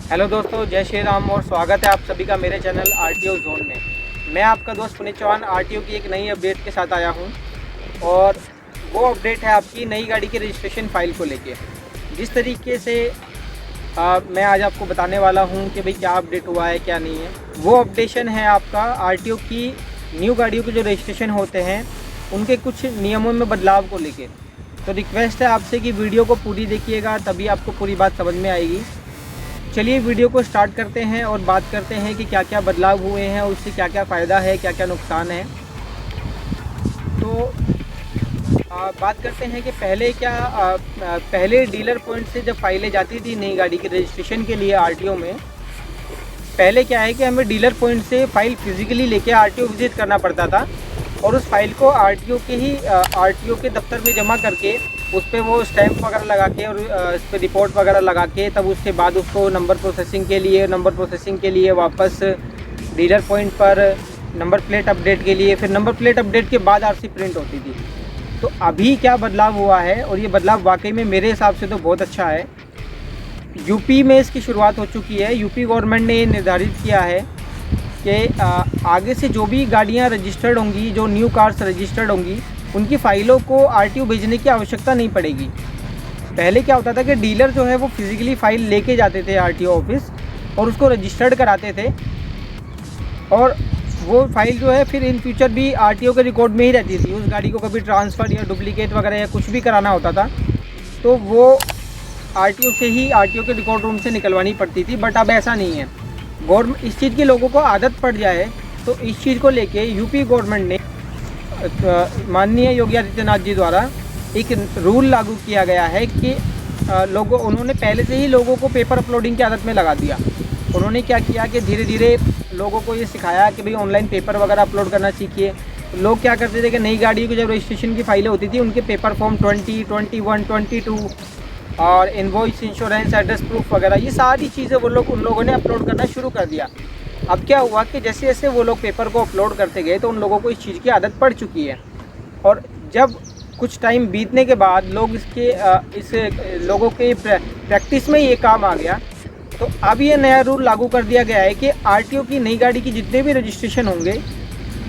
Hello दोस्तों, जय श्री राम और स्वागत है आप सभी का मेरे चैनल आरटीओ जोन में। मैं आपका दोस्त पुनीत चौहान आरटीओ की एक नई अपडेट के साथ आया हूं और वो अपडेट है आपकी नई गाड़ी की रजिस्ट्रेशन फ़ाइल को लेके। जिस तरीके से मैं आज आपको बताने वाला हूं कि भाई क्या अपडेट हुआ है क्या नहीं है, वो अपडेशन है आपका आरटीओ की न्यू गाड़ियों के जो रजिस्ट्रेशन होते हैं उनके कुछ नियमों में बदलाव को लेके। तो रिक्वेस्ट है आपसे कि वीडियो को पूरी देखिएगा, तभी आपको पूरी बात समझ में आएगी। चलिए वीडियो को स्टार्ट करते हैं और बात करते हैं कि क्या क्या बदलाव हुए हैं, उससे क्या क्या फ़ायदा है, क्या क्या नुकसान है। तो बात करते हैं कि पहले डीलर पॉइंट से जब फाइलें जाती थी नई गाड़ी के रजिस्ट्रेशन के लिए आरटीओ में, पहले क्या है कि हमें डीलर पॉइंट से फ़ाइल फिज़िकली लेके आरटीओ विज़िट करना पड़ता था और उस फाइल को आरटीओ के दफ्तर में जमा करके उस पर वो स्टैंप वगैरह लगा के और इस पर रिपोर्ट वगैरह लगा के तब उसके बाद उसको नंबर प्रोसेसिंग के लिए वापस डीलर पॉइंट पर नंबर प्लेट अपडेट के लिए, फिर नंबर प्लेट अपडेट के बाद आरसी प्रिंट होती थी। तो अभी क्या बदलाव हुआ है, और ये बदलाव वाकई में मेरे हिसाब से तो बहुत अच्छा है। यूपी में इसकी शुरुआत हो चुकी है। यूपी गवर्नमेंट ने ये निर्धारित किया है कि आगे से जो भी गाड़ियाँ रजिस्टर्ड होंगी, जो न्यू कार्स रजिस्टर्ड होंगी, उनकी फ़ाइलों को आरटीओ भेजने की आवश्यकता नहीं पड़ेगी। पहले क्या होता था कि डीलर जो है वो फिज़िकली फ़ाइल लेके जाते थे आरटीओ ऑफिस और उसको रजिस्टर्ड कराते थे, और वो फाइल जो है फिर इन फ्यूचर भी आरटीओ के रिकॉर्ड में ही रहती थी। उस गाड़ी को कभी ट्रांसफ़र या डुप्लीकेट वगैरह या कुछ भी कराना होता था तो वो आरटीओ से ही, आरटीओ के रिकॉर्ड रूम से निकलवानी पड़ती थी। बट अब ऐसा नहीं है। गवर्नमेंट इस चीज़ की लोगों को आदत पड़ जाए तो इस चीज़ को लेके यूपी गवर्नमेंट ने माननीय योगी आदित्यनाथ जी द्वारा एक रूल लागू किया गया है कि उन्होंने पहले से ही लोगों को पेपर अपलोडिंग की आदत में लगा दिया। उन्होंने क्या किया कि धीरे धीरे लोगों को ये सिखाया कि भाई ऑनलाइन पेपर वगैरह अपलोड करना सीखिए। लोग क्या करते थे कि नई गाड़ियों की जब रजिस्ट्रेशन की फाइलें होती थी उनके पेपर फॉर्म 20, 21, 22 और इनवॉइस, इंश्योरेंस, एड्रेस प्रूफ वगैरह, ये सारी चीज़ें उन लोगों ने अपलोड करना शुरू कर दिया। अब क्या हुआ कि जैसे जैसे वो लोग पेपर को अपलोड करते गए तो उन लोगों को इस चीज़ की आदत पड़ चुकी है, और जब कुछ टाइम बीतने के बाद लोगों के प्रैक्टिस में ये काम आ गया, तो अब ये नया रूल लागू कर दिया गया है कि आरटीओ की नई गाड़ी की जितने भी रजिस्ट्रेशन होंगे,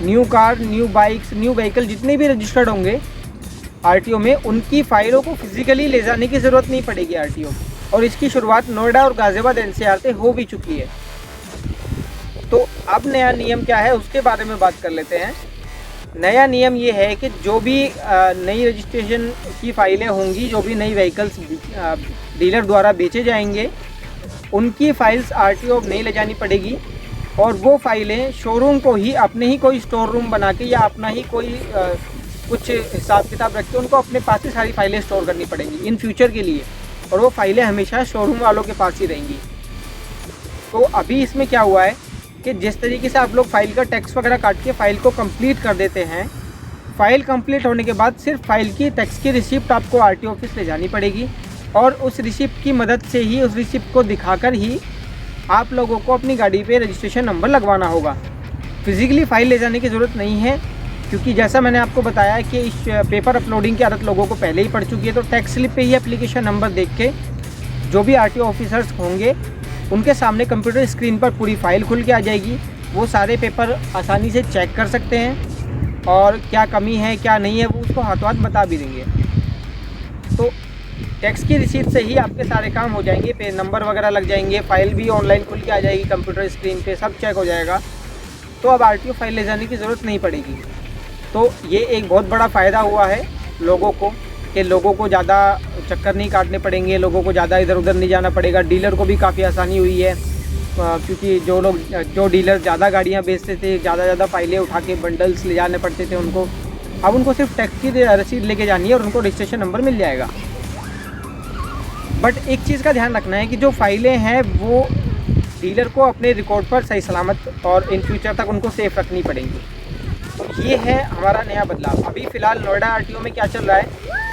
new car, new bikes, new vehicle जितने भी रजिस्टर्ड होंगे आरटीओ में, उनकी फ़ाइलों को फिज़िकली ले जाने की ज़रूरत नहीं पड़ेगी आरटीओ। और इसकी शुरुआत नोएडा और गाज़ियाबाद एनसीआर से हो भी चुकी है। तो अब नया नियम क्या है उसके बारे में बात कर लेते हैं। नया नियम ये है कि जो भी नई रजिस्ट्रेशन की फ़ाइलें होंगी, जो भी नई व्हीकल्स डीलर द्वारा बेचे जाएंगे, उनकी फ़ाइल्स आरटीओ नहीं ले जानी पड़ेगी, और वो फ़ाइलें शोरूम को ही अपने ही कोई स्टोर रूम बना के या अपना ही कोई कुछ हिसाब किताब रख के उनको अपने पास ही सारी फ़ाइलें स्टोर करनी पड़ेंगी इन फ्यूचर के लिए, और वो फ़ाइलें हमेशा शोरूम वालों के पास ही रहेंगी। तो अभी इसमें क्या हुआ है कि जिस तरीके से आप लोग फ़ाइल का टैक्स वगैरह काट के फ़ाइल को कंप्लीट कर देते हैं, फ़ाइल कंप्लीट होने के बाद सिर्फ फ़ाइल की टैक्स की रिसिप्ट आपको आरटीओ ऑफिस ले जानी पड़ेगी, और उस रिसिप्ट की मदद से ही, उस रिसिप्ट को दिखाकर ही आप लोगों को अपनी गाड़ी पे रजिस्ट्रेशन नंबर लगवाना होगा। फिज़िकली फ़ाइल ले जाने की ज़रूरत नहीं है, क्योंकि जैसा मैंने आपको बताया कि इस पेपर अपलोडिंग की आदत लोगों को पहले ही पड़ चुकी है। तो टैक्स स्लिप पे ही एप्लीकेशन नंबर देख के जो भी आरटीओ ऑफिसर्स होंगे उनके सामने कंप्यूटर स्क्रीन पर पूरी फ़ाइल खुल के आ जाएगी। वो सारे पेपर आसानी से चेक कर सकते हैं और क्या कमी है क्या नहीं है वो उसको हाथों हाथ बता भी देंगे। तो टैक्स की रिसीट से ही आपके सारे काम हो जाएंगे, पे नंबर वगैरह लग जाएंगे, फ़ाइल भी ऑनलाइन खुल के आ जाएगी, कंप्यूटर स्क्रीन पे सब चेक हो जाएगा। तो अब आरटीओ फाइल ले जाने की ज़रूरत नहीं पड़ेगी। तो ये एक बहुत बड़ा फ़ायदा हुआ है लोगों को कि लोगों को ज़्यादा चक्कर नहीं काटने पड़ेंगे, लोगों को ज़्यादा इधर उधर नहीं जाना पड़ेगा। डीलर को भी काफ़ी आसानी हुई है, क्योंकि जो डीलर ज़्यादा गाड़ियाँ बेचते थे, ज़्यादा फाइलें उठा के बंडल्स ले जाने पड़ते थे उनको, अब उनको सिर्फ टैक्स की रसीद लेके जानी है और उनको रजिस्ट्रेशन नंबर मिल जाएगा। बट एक चीज़ का ध्यान रखना है कि जो फाइलें हैं वो डीलर को अपने रिकॉर्ड पर सही सलामत और इन फ्यूचर तक उनको सेफ रखनी पड़ेंगी। तो ये है हमारा नया बदलाव। अभी फ़िलहाल नोएडा आरटीओ में क्या चल रहा है,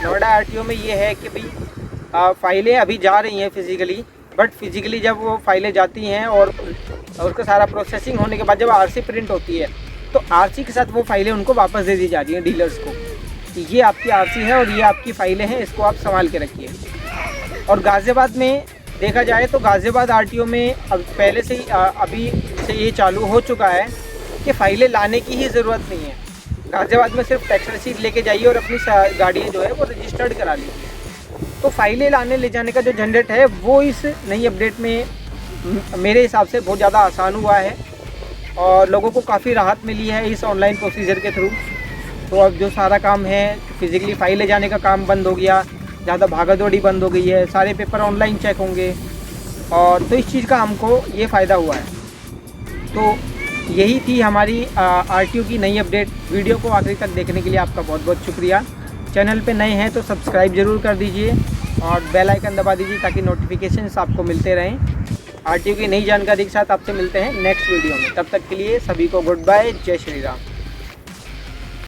नोएडा आरटीओ में ये है कि भाई फ़ाइलें अभी जा रही हैं फिज़िकली, बट फिज़िकली जब वो फाइलें जाती हैं और उसका सारा प्रोसेसिंग होने के बाद जब आरसी प्रिंट होती है तो आरसी के साथ वो फाइलें उनको वापस दे दी जा रही हैं डीलर्स को कि ये आपकी आरसी है और ये आपकी फ़ाइलें हैं, इसको आप संभाल के रखिए। और गाज़ियाबाद में देखा जाए तो गाज़ियाबाद आरटीओ में अब पहले से ही अभी से ये चालू हो चुका है कि फ़ाइलें लाने की ही ज़रूरत नहीं है। गाज़ियाबाद में सिर्फ टैक्स रसीद लेके जाइए और अपनी गाड़ियाँ जो है वो रजिस्टर्ड करा लीजिए। तो फाइलें लाने ले जाने का जो झंझट है वो इस नई अपडेट में मेरे हिसाब से बहुत ज़्यादा आसान हुआ है और लोगों को काफ़ी राहत मिली है इस ऑनलाइन प्रोसीजर के थ्रू। तो अब जो सारा काम है फिज़िकली फाइल ले जाने का काम बंद हो गया, ज़्यादा भागा दौड़ी बंद हो गई है, सारे पेपर ऑनलाइन चेक होंगे और तो इस चीज़ का हमको ये फ़ायदा हुआ है। तो यही थी हमारी आरटीओ की नई अपडेट। वीडियो को आखिरी तक देखने के लिए आपका बहुत बहुत शुक्रिया। चैनल पे नए हैं तो सब्सक्राइब ज़रूर कर दीजिए और बेल आइकन दबा दीजिए ताकि नोटिफिकेशंस आपको मिलते रहें। आरटीओ की नई जानकारी के साथ आपसे मिलते हैं नेक्स्ट वीडियो में। तब तक के लिए सभी को गुड बाय, जय श्री राम।